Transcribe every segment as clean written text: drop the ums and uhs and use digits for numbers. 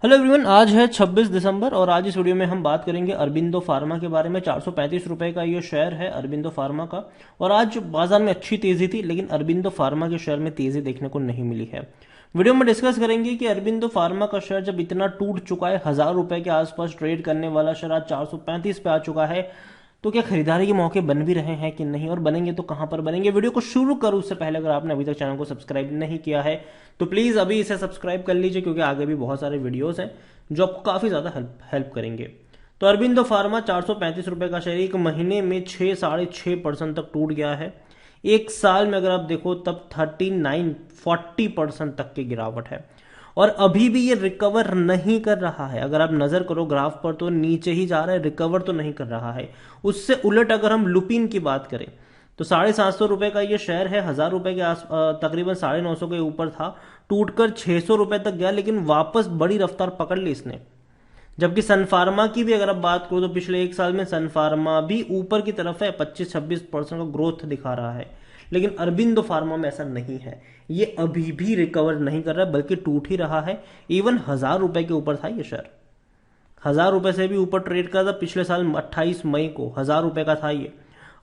Hello everyone, आज है 26 दिसंबर और आज इस वीडियो में हम बात करेंगे अरबिंदो फार्मा के बारे में। 435 रुपए का ये शेयर है अरबिंदो फार्मा का। और आज बाजार में अच्छी तेजी थी, लेकिन अरबिंदो फार्मा के शेयर में तेजी देखने को नहीं मिली है। वीडियो में डिस्कस करेंगे कि अरबिंदो फार्मा का शेयर जब इतना टूट चुका है, 1000 रुपए के आसपास ट्रेड करने वाला शेयर आज 435 पे आ चुका है, तो क्या खरीदारी के मौके बन भी रहे हैं कि नहीं, और बनेंगे तो कहां पर बनेंगे। वीडियो को शुरू करूं उससे पहले अगर आपने अभी तक चैनल को सब्सक्राइब नहीं किया है तो प्लीज अभी इसे सब्सक्राइब कर लीजिए, क्योंकि आगे भी बहुत सारे वीडियोस हैं जो आपको काफी ज्यादा हेल्प करेंगे। तो अरबिंदो फार्मा 435 रुपए का शेयर एक महीने में 6-6.5% तक टूट गया है। एक साल में अगर आप देखो तब 39-40% तक की गिरावट है, और अभी भी ये रिकवर नहीं कर रहा है। अगर आप नजर करो ग्राफ पर तो नीचे ही जा रहा है, रिकवर तो नहीं कर रहा है। उससे उलट अगर हम लुपिन की बात करें तो 750 रुपए का ये शेयर है, 1000 रुपए के आस तकरीबन 950 के ऊपर था, टूटकर 600 रुपए तक गया, लेकिन वापस बड़ी रफ्तार पकड़ ली इसने। जबकि सन फार्मा की भी अगर आप बात करो तो पिछले एक साल में सन फार्मा भी ऊपर की तरफ है, 25-26% का ग्रोथ दिखा रहा है। लेकिन अरबिंदो फार्मा में ऐसा नहीं है, ये अभी भी रिकवर नहीं कर रहा है, बल्कि टूट ही रहा है। इवन 1000 रुपए के ऊपर था ये शेयर, 1000 रुपए से भी ऊपर ट्रेड का था पिछले साल 28 मई को, 1000 रुपए का था ये।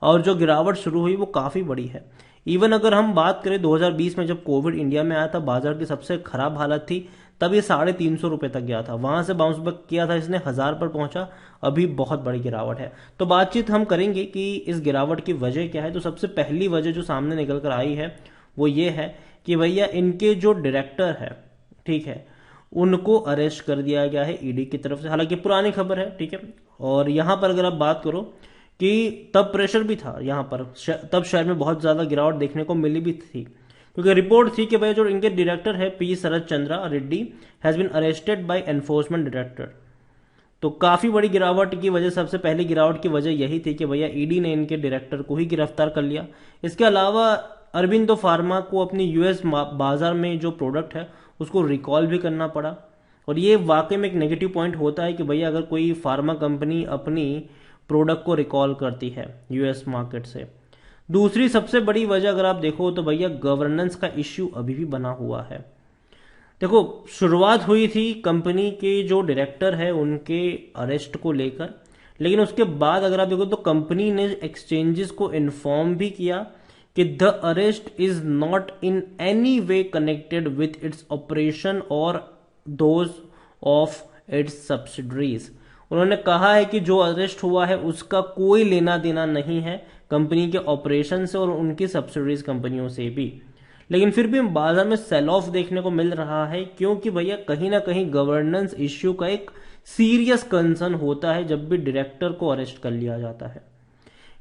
और जो गिरावट शुरू हुई वो काफी बड़ी है। इवन अगर हम बात करें 2020 में जब कोविड इंडिया में आया था, बाजार की सबसे खराब हालत थी, तब ये 350 रुपए तक गया था, वहां से बाउंस बैक किया था इसने, 1000 पर पहुंचा। अभी बहुत बड़ी गिरावट है। तो बातचीत हम करेंगे कि इस गिरावट की वजह क्या है। तो सबसे पहली वजह जो सामने निकल कर आई है वो ये है कि भैया इनके जो डायरेक्टर है, ठीक है, उनको अरेस्ट कर दिया गया है ईडी की तरफ से। हालांकि पुरानी खबर है, ठीक है। और यहां पर अगर आप बात करो कि तब प्रेशर भी था यहाँ पर, तब शेयर में बहुत ज्यादा गिरावट देखने को मिली भी थी, क्योंकि रिपोर्ट थी कि भाई जो इनके डायरेक्टर है P Sharad Chandra Reddy has been arrested by enforcement director. तो काफी बड़ी गिरावट की वजह, सबसे पहली गिरावट की वजह यही थी कि भैया ईडी ने इनके डायरेक्टर को ही गिरफ्तार कर लिया। इसके अलावा अरबिंदो फार्मा को अपनी यूएस बाजार में जो प्रोडक्ट है उसको रिकॉल भी करना पड़ा। और ये वाकई में एक नेगेटिव पॉइंट होता है कि भैया अगर कोई फार्मा कंपनी अपनी प्रोडक्ट को रिकॉल करती है यूएस मार्केट से। दूसरी सबसे बड़ी वजह अगर आप देखो तो भैया गवर्नेंस का इश्यू अभी भी बना हुआ है। देखो, शुरुआत हुई थी कंपनी के जो डायरेक्टर है उनके अरेस्ट को लेकर, लेकिन उसके बाद अगर आप देखो तो कंपनी ने एक्सचेंजेस को इन्फॉर्म भी किया कि the arrest is not in any way connected with its operation और दोज ऑफ इट्स सब्सिडरीज। उन्होंने कहा है कि जो अरेस्ट हुआ है उसका कोई लेना देना नहीं है कंपनी के ऑपरेशन से और उनकी सब्सिडरीज कंपनियों से भी। लेकिन फिर भी बाजार में सेल ऑफ देखने को मिल रहा है, क्योंकि भैया कहीं ना कहीं गवर्नेंस इश्यू का एक सीरियस कंसर्न होता है जब भी डायरेक्टर को अरेस्ट कर लिया जाता है।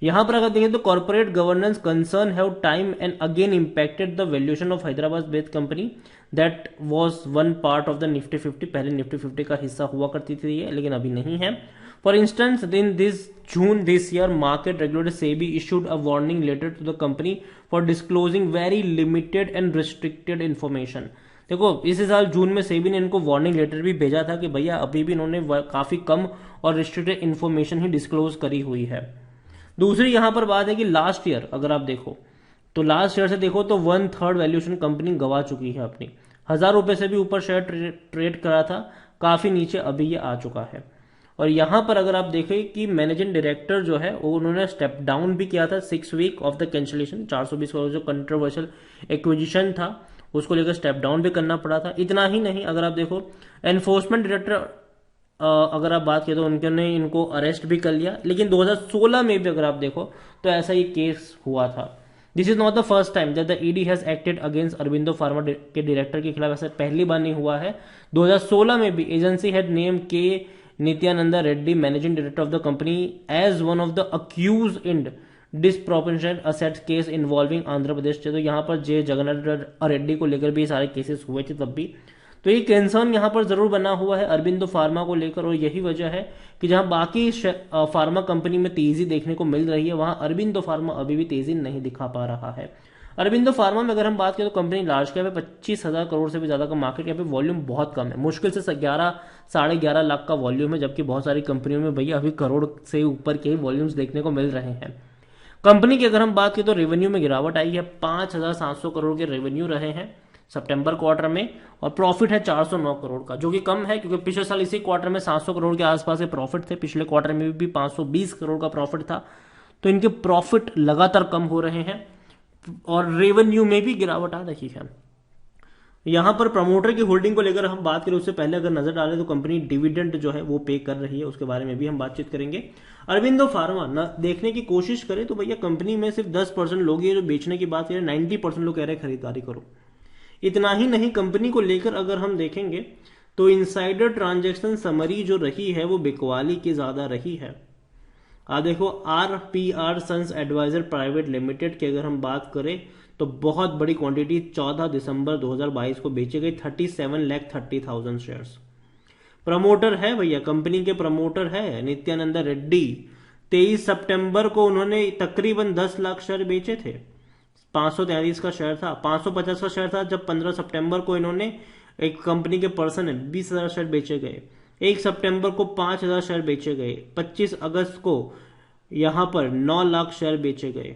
यहां पर अगर देखें तो corporate governance concern have time and again impacted the valuation of Hyderabad based company that was one part of the Nifty 50। पहले निफ्टी 50 का हिस्सा हुआ करती थी ये, लेकिन अभी नहीं है। For instance, in this June this year, market regulator SEBI issued a warning letter to the company for disclosing very limited and restricted information। देखो, इसी साल जून में सेबी ने इनको वार्निंग लेटर भी भेजा था कि भैया अभी भी इन्होंने काफी कम और रिस्ट्रिक्टेड इन्फॉर्मेशन ही डिस्क्लोज करी हुई है। दूसरी यहां पर बात है कि लास्ट ईयर अगर आप देखो तो लास्ट ईयर से देखो तो 1/3 वैल्यूएशन कंपनी गवा चुकी है अपनी। 1000 रुपए से भी ऊपर शेयर ट्रेड करा था, काफी नीचे अभी ये आ चुका है। और यहां पर अगर आप देखें कि मैनेजिंग डायरेक्टर जो है वो उन्होंने स्टेप डाउन भी किया था 6 week of the cancellation. 420 crore जो कंट्रोवर्शियल एक्विजिशन था उसको लेकर स्टेप डाउन भी करना पड़ा था। इतना ही नहीं, अगर आप देखो एनफोर्समेंट डायरेक्टर अगर आप बात करें तो उन्होंने इनको अरेस्ट भी कर लिया, लेकिन 2016 में भी अगर आप देखो तो ऐसा ही केस हुआ था। This is not the first time that the ED has acted against Aurobindo pharma के डायरेक्टर के खिलाफ, ऐसा पहली बार नहीं हुआ है। 2016 में भी agency had name K Nityananda Reddy, managing director of the company, as one of the accused in disproportionate assets case involving Andhra Pradesh. तो यहां पर जे जगन्नाथ रेड्डी को लेकर भी सारे केसेस हुए थे तब भी। तो ये कंसर्न यहां पर जरूर बना हुआ है अरबिंदो फार्मा को लेकर, और यही वजह है कि जहां बाकी फार्मा कंपनी में तेजी देखने को मिल रही है वहां अरबिंदो फार्मा अभी भी तेजी नहीं दिखा पा रहा है। अरबिंदो फार्मा में अगर हम बात करें तो कंपनी लार्ज कैप है, 25,000 करोड़ से भी ज्यादा का मार्केट कैप है, वॉल्यूम बहुत कम है, मुश्किल से 11-11.5 लाख का वॉल्यूम है, जबकि बहुत सारी कंपनियों में भैया अभी करोड़ से ऊपर के ही वॉल्यूम्स देखने को मिल रहे हैं। कंपनी की अगर हम बात करें तो रेवेन्यू में गिरावट आई है, 5,700 करोड़ के रेवेन्यू रहे हैं, सितंबर क्वार्टर में, और प्रॉफिट है 409 करोड़ का, जो कि कम है क्योंकि पिछले साल इसी क्वार्टर में 700 करोड़ के आसपास के प्रॉफिट थे, पिछले क्वार्टर में भी 520 करोड़ का प्रॉफिट था। तो इनके प्रॉफिट लगातार कम हो रहे हैं और रेवेन्यू में भी गिरावट आ रही है। यहां पर प्रमोटर की होल्डिंग को लेकर हम बात करें उससे पहले अगर नजर डालें तो कंपनी डिविडेंड जो है वो पे कर रही है, उसके बारे में भी हम बातचीत करेंगे। अरबिंदो फार्मा न देखने की कोशिश करें तो भैया कंपनी में सिर्फ 10% लोग ये जो बेचने की बात करें, 90% लोग कह रहे हैं खरीदारी करो। इतना ही नहीं, कंपनी को लेकर अगर हम देखेंगे तो इनसाइडर ट्रांजैक्शन समरी जो रही है वो बिकवाली की ज्यादा रही है। देखो RPR sons advisor private limited की अगर हम बात करें तो बहुत बड़ी क्वांटिटी 14 दिसंबर 2022 को बेचे गई 37,30,000 शेयर्स। प्रमोटर है भैया, कंपनी के प्रमोटर है नित्यानंदा रेड्डी। 23 सितंबर को उन्होंने तकरीबन 10 लाख शेयर बेचे थे। 543 का शेयर था, 550 का शेयर था जब 15 सितंबर को इन्होंने एक कंपनी के पर्सन है 20,000 शेयर बेचे गए। 1 सितंबर को 5,000 शेयर बेचे गए। 25 अगस्त को यहां पर 9 लाख शेयर बेचे गए।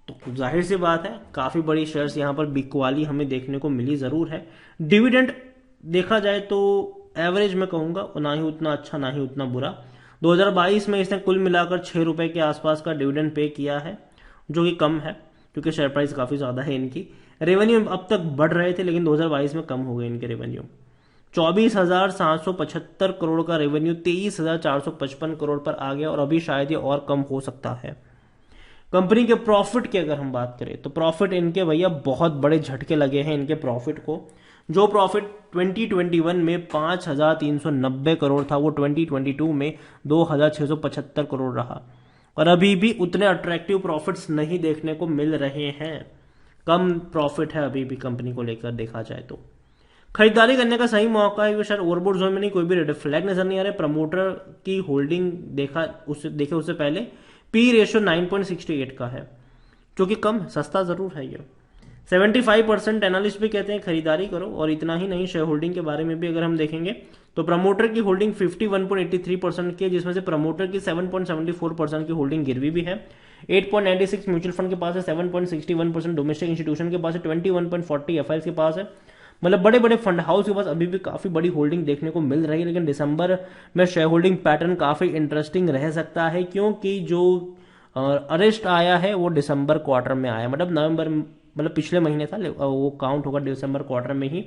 तो जाहिर सी बात है काफी बड़ी शेयर्स यहां पर बिकवाली हमें देखने को मिली जरूर है। डिविडेंड देखा जाए तो एवरेज में कहूंगा, ना ही उतना अच्छा ना ही उतना बुरा। 2022 में इसने कुल मिलाकर 6 रुपए के आसपास का डिविडेंड पे किया है, जो कि कम है क्योंकि शेयर प्राइस काफी ज्यादा है इनकी। रेवेन्यू अब तक बढ़ रहे थे लेकिन 2022 में कम हो गए इनके रेवेन्यू। 24,775 करोड़ का रेवेन्यू 23,455 करोड़ पर आ गया और अभी शायद ये और कम हो सकता है। कंपनी के प्रॉफिट की अगर हम बात करें तो प्रॉफिट इनके भैया बहुत बड़े झटके लगे हैं इनके प्रॉफिट को। जो प्रॉफिट 2021 में 5,390 करोड़ था वो 2022 में 2,675 करोड़ रहा और अभी भी उतने अट्रैक्टिव प्रॉफिट्स नहीं देखने को मिल रहे हैं। कम प्रॉफिट है अभी भी कंपनी को लेकर देखा जाए तो। खरीदारी करने का सही मौका है, शायद ओवरबोर्ड जोन में नहीं, कोई भी रेड फ्लैग नजर नहीं आ रहा है। प्रमोटर की होल्डिंग देखे उससे पहले पी रेशियो 9.68 का है, जो कि कम है, सस्ता जरूर है ये। 75% एनालिस्ट भी कहते हैं खरीदारी करो। और इतना ही नहीं, शेयर होल्डिंग के बारे में भी अगर हम देखेंगे तो प्रमोटर की होल्डिंग 51.83% की है, जिसमें से प्रमोटर की 7.74% की होल्डिंग गिरवी भी है। 8.96 म्यूचुअल फंड के पास है, 7.61% डोमेस्टिक इंस्टीट्यूशन के पास है, 21.40 एफआईएस के पास है। मतलब बड़े बड़े फंड हाउस के पास अभी भी काफी बड़ी होल्डिंग देखने को मिल रही है। लेकिन दिसंबर में शेयर होल्डिंग पैटर्न काफी इंटरेस्टिंग रह सकता है, क्योंकि जो अरेस्ट आया है वो दिसंबर क्वार्टर में आया, मतलब पिछले महीने था, वो काउंट होगा दिसंबर क्वार्टर में ही।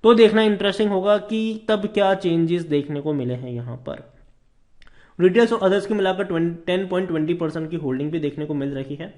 तो देखना इंटरेस्टिंग होगा कि तब क्या चेंजेस देखने को मिले हैं यहाँ पर। रिटेल्स और अदर्स की मिलाकर 10.20% की होल्डिंग भी देखने को मिल रही है।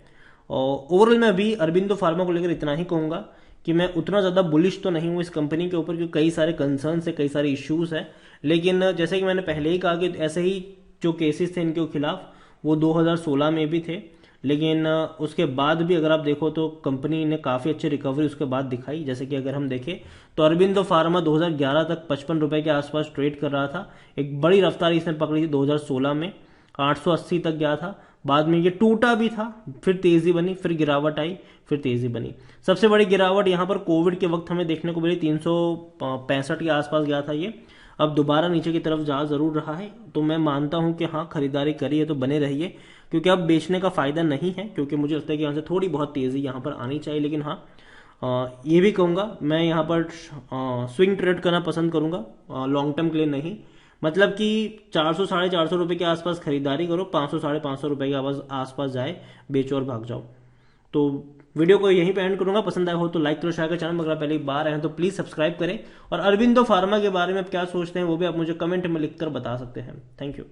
और ओवरऑल मैं अभी अरबिंदो फार्मा को लेकर इतना ही कहूंगा कि मैं उतना ज्यादा बुलिश तो नहीं हूं इस कंपनी के ऊपर, क्योंकि कई सारे कंसर्न है, कई सारे इश्यूज है। लेकिन जैसे कि मैंने पहले ही कहा कि ऐसे ही जो केसेस थे इनके खिलाफ वो 2016 में भी थे, लेकिन उसके बाद भी अगर आप देखो तो कंपनी ने काफी अच्छी रिकवरी उसके बाद दिखाई। जैसे कि अगर हम देखें तो अरबिंदो फार्मा 2011 तक 55 रुपए के आसपास ट्रेड कर रहा था। एक बड़ी रफ्तार इसने पकड़ी थी 2016 में, 880 तक गया था। बाद में ये टूटा भी था, फिर तेजी बनी, फिर गिरावट आई, फिर तेजी बनी। सबसे बड़ी गिरावट यहां पर कोविड के वक्त हमें देखने को मिली, 365 के आसपास गया था ये। अब दोबारा नीचे की तरफ जा जरूर रहा है। तो मैं मानता हूं कि हाँ, खरीदारी करिए तो बने रहिए, क्योंकि अब बेचने का फायदा नहीं है, क्योंकि मुझे लगता है कि यहाँ से थोड़ी बहुत तेजी यहाँ पर आनी चाहिए। लेकिन हाँ, ये भी कहूंगा मैं यहाँ पर स्विंग ट्रेड करना पसंद करूंगा, लॉन्ग टर्म के लिए नहीं। मतलब कि 400 साढ़े 400 रुपए के आसपास खरीदारी करो, 500 साढ़े 500 रुपए के आसपास जाए, बेचो और भाग जाओ। तो वीडियो को यहीं पे एंड करूंगा। पसंद आया हो तो लाइक करो, शेयर करो। चैनल अगर आप पहली बार आए हैं तो प्लीज सब्सक्राइब करें। और अरबिंदो फार्मा के बारे में क्या सोचते हैं वो भी आप मुझे कमेंट में लिखकर बता सकते हैं। Thank you.